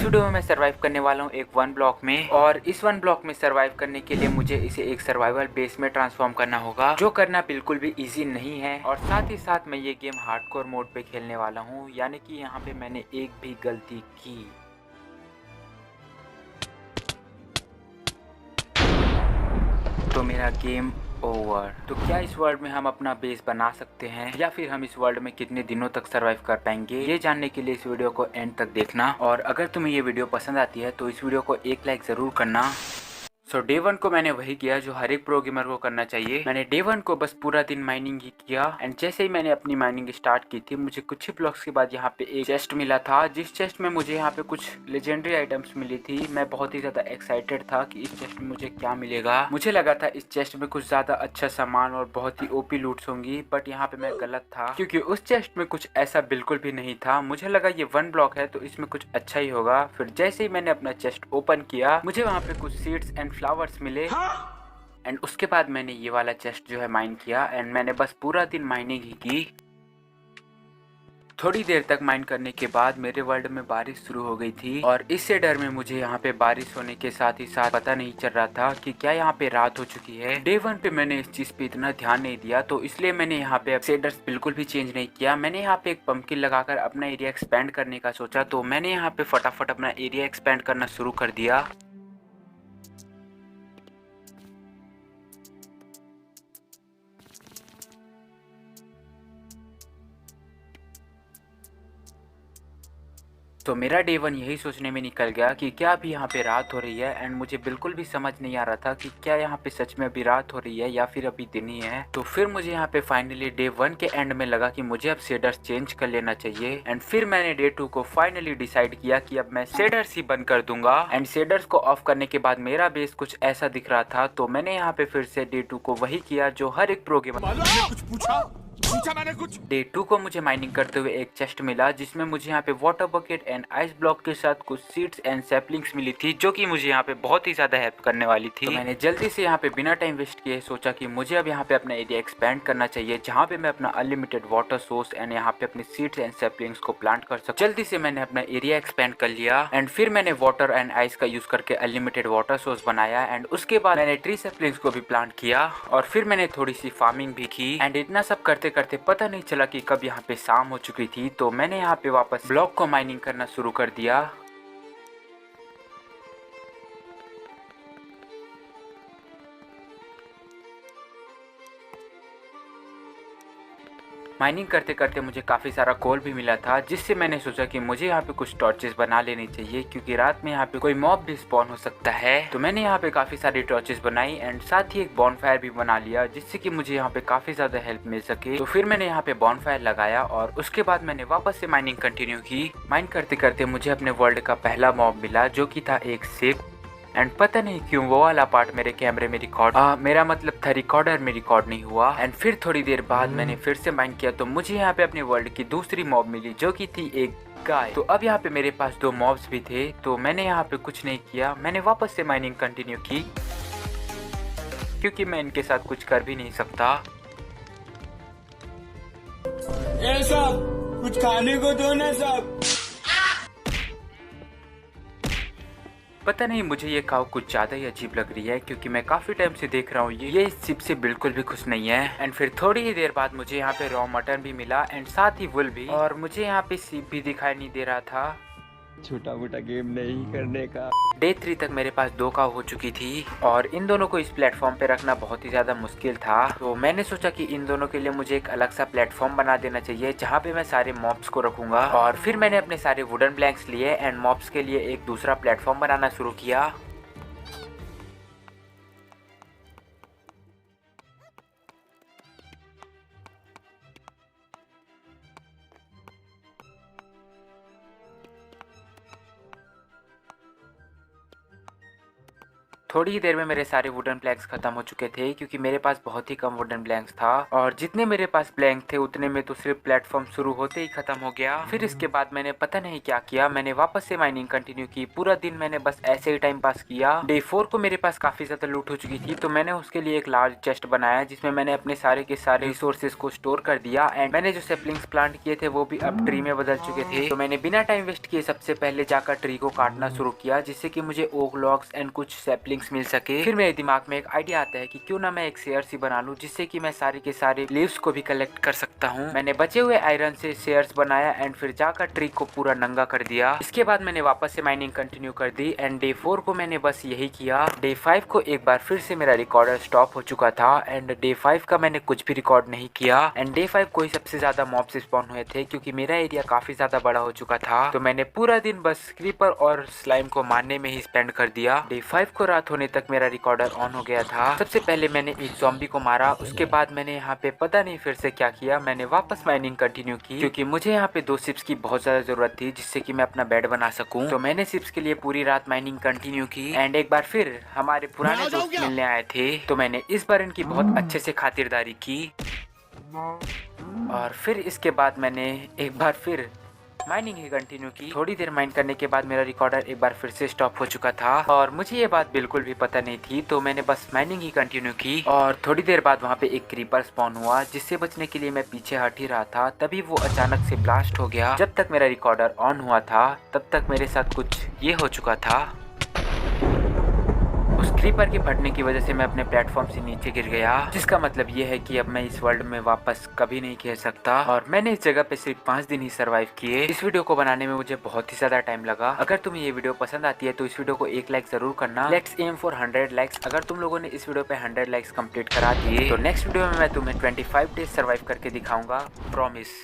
Video में मैं survive करने वाला हूँ एक वन ब्लॉक में, और इस वन ब्लॉक में सरवाइव करने के लिए मुझे इसे एक सर्वाइवल बेस में ट्रांसफॉर्म करना होगा, जो करना बिल्कुल भी इजी नहीं है। और साथ ही साथ मैं ये गेम हार्डकोर मोड पे खेलने वाला हूँ, यानी कि यहाँ पे मैंने एक भी गलती की तो मेरा गेम ओवर। तो क्या इस वर्ल्ड में हम अपना बेस बना सकते हैं, या फिर हम इस वर्ल्ड में कितने दिनों तक सरवाइव कर पाएंगे, ये जानने के लिए इस वीडियो को एंड तक देखना। और अगर तुम्हें ये वीडियो पसंद आती है तो इस वीडियो को एक लाइक जरूर करना। डे 1 को मैंने वही किया जो हर एक प्रो गेमर को करना चाहिए। मैंने डे 1 को बस पूरा दिन माइनिंग ही किया, एंड जैसे ही मैंने अपनी माइनिंग स्टार्ट की थी, मुझे कुछ ही ब्लॉक्स के बाद यहाँ पे एक चेस्ट मिला था, जिस चेस्ट में मुझे यहाँ पे कुछ लेजेंडरी आइटम्स मिली थी। मैं बहुत ही ज्यादा एक्साइटेड था कि इस चेस्ट में मुझे क्या मिलेगा। मुझे लगा था इस चेस्ट में कुछ ज्यादा अच्छा सामान और बहुत ही ओपी लूट्स होंगी, बट यहाँ पे मैं गलत था, क्योंकि उस चेस्ट में कुछ ऐसा बिल्कुल भी नहीं था। मुझे लगा ये वन ब्लॉक है तो इसमें कुछ अच्छा ही होगा। फिर जैसे ही मैंने अपना चेस्ट ओपन किया, मुझे वहाँ पे कुछ सीड्स एंड फ्लावर्स मिले, एंड उसके बाद मैंने ये वाला चेस्ट जो है माइन किया, एंड मैंने बस पूरा दिन माइनिंग ही की। थोड़ी देर तक माइन करने के बाद मेरे वर्ल्ड में बारिश शुरू हो गई थी, और इससे डर में मुझे यहाँ पे बारिश होने के साथ ही साथ पता नहीं चल रहा था कि क्या यहाँ पे रात हो चुकी है। डे 1 पे मैंने इस चीज पे इतना ध्यान नहीं दिया, तो इसलिए मैंने यहाँ पे शेडर्स बिल्कुल भी चेंज नहीं किया। मैंने यहाँ पे एक पंपकिन लगाकर अपना एरिया एक्सपेंड करने का सोचा, तो मैंने यहाँ पे फटाफट अपना एरिया एक्सपेंड करना शुरू कर दिया। तो मेरा डे 1 यही सोचने में निकल गया कि क्या अभी यहाँ पे रात हो रही है, एंड मुझे बिल्कुल भी समझ नहीं आ रहा था कि क्या यहाँ पे सच में अभी रात हो रही है या फिर अभी दिन ही है। तो फिर मुझे यहाँ पे फाइनली डे 1 के एंड में लगा कि मुझे अब शेडर्स चेंज कर लेना चाहिए, एंड फिर मैंने डे 2 को फाइनली डिसाइड किया कि अब मैं शेडर्स ही बंद कर दूंगा। एंड शेडर्स को ऑफ करने के बाद मेरा बेस कुछ ऐसा दिख रहा था, तो मैंने यहाँ पे फिर से डे 2 को वही किया जो हर एक प्रो गेमर कुछ पूछा मैंने कुछ। डे 2 को मुझे माइनिंग करते हुए एक चेस्ट मिला, जिसमें मुझे यहाँ पे water bucket and ice block के साथ कुछ सीड्स एंड सैपलिंग्स मिली थी, जो कि मुझे यहाँ पे बहुत ही ज्यादा हेल्प करने वाली थी। तो मैंने जल्दी से यहाँ पे बिना टाइम वेस्ट किए सोचा कि मुझे अब यहाँ पे अपना एरिया एक्सपेंड करना चाहिए, जहाँ पे मैं अपना अनलिमिटेड वाटर सोर्स एंड यहाँ पे अपने सीड्स एंड सैपलिंग्स को प्लांट कर सकूं। जल्दी से मैंने अपना एरिया एक्सपेंड कर लिया, एंड फिर मैंने वाटर एंड आइस का यूज करके अनलिमिटेड वाटर सोर्स बनाया, एंड उसके बाद मैंने ट्री सैपलिंग्स को भी प्लांट किया, और फिर मैंने थोड़ी सी फार्मिंग भी की। एंड इतना सब करते करते पता नहीं चला कि कब यहाँ पे शाम हो चुकी थी। तो मैंने यहाँ पे वापस ब्लॉक को माइनिंग करना शुरू कर दिया। माइनिंग करते करते मुझे काफ़ी सारा कोल भी मिला था, जिससे मैंने सोचा कि मुझे यहाँ पे कुछ टॉर्चेस बना लेनी चाहिए, क्योंकि रात में यहाँ पे कोई मॉब भी स्पॉन हो सकता है। तो मैंने यहाँ पे काफ़ी सारी टॉर्चेस बनाई, एंड साथ ही एक बॉनफायर भी बना लिया, जिससे कि मुझे यहाँ पे काफ़ी ज़्यादा हेल्प मिल सके। तो फिर मैंने यहाँ पे बॉनफायर लगाया, और उसके बाद मैंने वापस से माइनिंग कंटिन्यू की। माइन करते करते मुझे अपने वर्ल्ड का पहला मॉब मिला, जो कि था एक शिप। एंड पता नहीं क्यों वो वाला पार्ट मेरे कैमरे में मेरा मतलब था रिकॉर्डर में रिकॉर्ड नहीं हुआ। एंड फिर थोड़ी देर बाद मैंने फिर से माइन किया, तो मुझे यहाँ पे अपने वर्ल्ड की दूसरी मॉब मिली, जो कि थी एक गाय। तो अब यहाँ पे मेरे पास 2 मॉब्स भी थे, तो मैंने यहाँ पे कुछ नहीं किया, मैंने वापस से माइनिंग कंटिन्यू की, क्योंकि मैं इनके साथ कुछ कर भी नहीं सकता। ए सब कुछ खाने को दो ना सब। पता नहीं मुझे ये काव कुछ ज्यादा ही अजीब लग रही है, क्योंकि मैं काफी टाइम से देख रहा हूँ ये इस शिप से बिल्कुल भी खुश नहीं है। एंड फिर थोड़ी ही देर बाद मुझे यहाँ पे रॉ मटन भी मिला, एंड साथ ही वुल भी, और मुझे यहाँ पे शिप भी दिखाई नहीं दे रहा था। छोटा मोटा गेम नहीं करने का। डे 3 तक मेरे पास 2 काव हो चुकी थी, और इन दोनों को इस प्लेटफॉर्म पे रखना बहुत ही ज्यादा मुश्किल था। तो मैंने सोचा कि इन दोनों के लिए मुझे एक अलग सा प्लेटफॉर्म बना देना चाहिए, जहाँ पे मैं सारे मॉब्स को रखूंगा। और फिर मैंने अपने सारे वुडन ब्लैंक्स लिए, एंड मॉब्स के लिए एक दूसरा प्लेटफॉर्म बनाना शुरू किया। थोड़ी ही देर में मेरे सारे वुडन प्लैंक्स खत्म हो चुके थे क्योंकि मेरे पास बहुत ही कम वुडन प्लैंक्स था और जितने मेरे पास प्लैंक थे उतने में तो सिर्फ प्लेटफॉर्म शुरू होते ही खत्म हो गया। फिर इसके बाद मैंने पता नहीं क्या किया, मैंने वापस से माइनिंग कंटिन्यू की। पूरा दिन मैंने बस ऐसे ही टाइम पास किया। डे 4 को मेरे पास काफी ज्यादा लूट हो चुकी थी तो मैंने उसके लिए एक लार्ज चेस्ट बनाया जिसमें मैंने अपने सारे के सारे रिसोर्सेज को स्टोर कर दिया। एंड मैंने जो सेपलिंग्स प्लांट किए थे वो भी अब ट्री में बदल चुके थे। तो मैंने बिना टाइम वेस्ट किए सबसे पहले जाकर ट्री को काटना शुरू किया जिससे कि मुझे ओक लॉग्स एंड कुछ सेपलिंग्स मिल सके। फिर मेरे दिमाग में एक आइडिया आता है कि क्यों ना मैं एक शेयर्स ही बना लूं जिससे कि मैं सारे के सारे लीव्स को भी कलेक्ट कर सकता हूं। मैंने बचे हुए आयरन से शेयर्स बनाया एंड फिर जाकर ट्री को पूरा नंगा कर दिया। इसके बाद मैंने वापस से माइनिंग कंटिन्यू कर दी एंड डे 4 को मैंने बस यही किया। डे 5 को एक बार फिर से मेरा रिकॉर्डर स्टॉप हो चुका था एंड डे 5 का मैंने कुछ भी रिकॉर्ड नहीं किया। एंड डे 5 को ही सबसे ज्यादा मॉब्स स्पॉन हुए थे क्योंकि मेरा एरिया काफी ज्यादा बड़ा हो चुका था। तो मैंने पूरा दिन बस क्रीपर और स्लाइम को मारने में ही स्पेंड कर दिया। डे 5 को रात होने तक मेरा रिकॉर्डर ऑन हो गया था। सबसे पहले मैंने एक ज़ॉम्बी को मारा, उसके बाद मैंने यहाँ पे पता नहीं फिर से क्या किया, मैंने वापस माइनिंग कंटिन्यू की क्योंकि मुझे यहाँ पे 2 शिप्स की बहुत ज्यादा जरूरत थी जिससे कि मैं अपना बेड बना सकूं। तो मैंने शिप्स के लिए पूरी रात माइनिंग कंटिन्यू की एंड एक बार फिर हमारे पुराने दोस्त मिलने आए थे तो मैंने इस बार इनकी बहुत अच्छे से खातिरदारी की और फिर इसके बाद मैंने एक बार फिर माइनिंग ही कंटिन्यू की। थोड़ी देर माइन करने के बाद मेरा रिकॉर्डर एक बार फिर से स्टॉप हो चुका था और मुझे ये बात बिल्कुल भी पता नहीं थी तो मैंने बस माइनिंग ही कंटिन्यू की। और थोड़ी देर बाद वहाँ पे एक क्रीपर स्पॉन हुआ जिससे बचने के लिए मैं पीछे हट ही रहा था, तभी वो अचानक से ब्लास्ट हो गया। जब तक मेरा रिकॉर्डर ऑन हुआ था तब तक मेरे साथ कुछ ये हो चुका था। उस क्रीपर के फटने की वजह से मैं अपने प्लेटफॉर्म से नीचे गिर गया जिसका मतलब ये है कि अब मैं इस वर्ल्ड में वापस कभी नहीं खेल सकता। और मैंने इस जगह पे सिर्फ 5 दिन ही सरवाइव किए। इस वीडियो को बनाने में मुझे बहुत ही ज्यादा टाइम लगा। अगर तुम्हें ये वीडियो पसंद आती है तो इस वीडियो को 1 लाइक जरूर करना। Let's aim for 100 likes. अगर तुम लोगों ने इस वीडियो पे 100 लाइक्स कंप्लीट करा दिए तो नेक्स्ट वीडियो में मैं तुम्हें 25 डेज सरवाइव करके दिखाऊंगा, प्रॉमिस।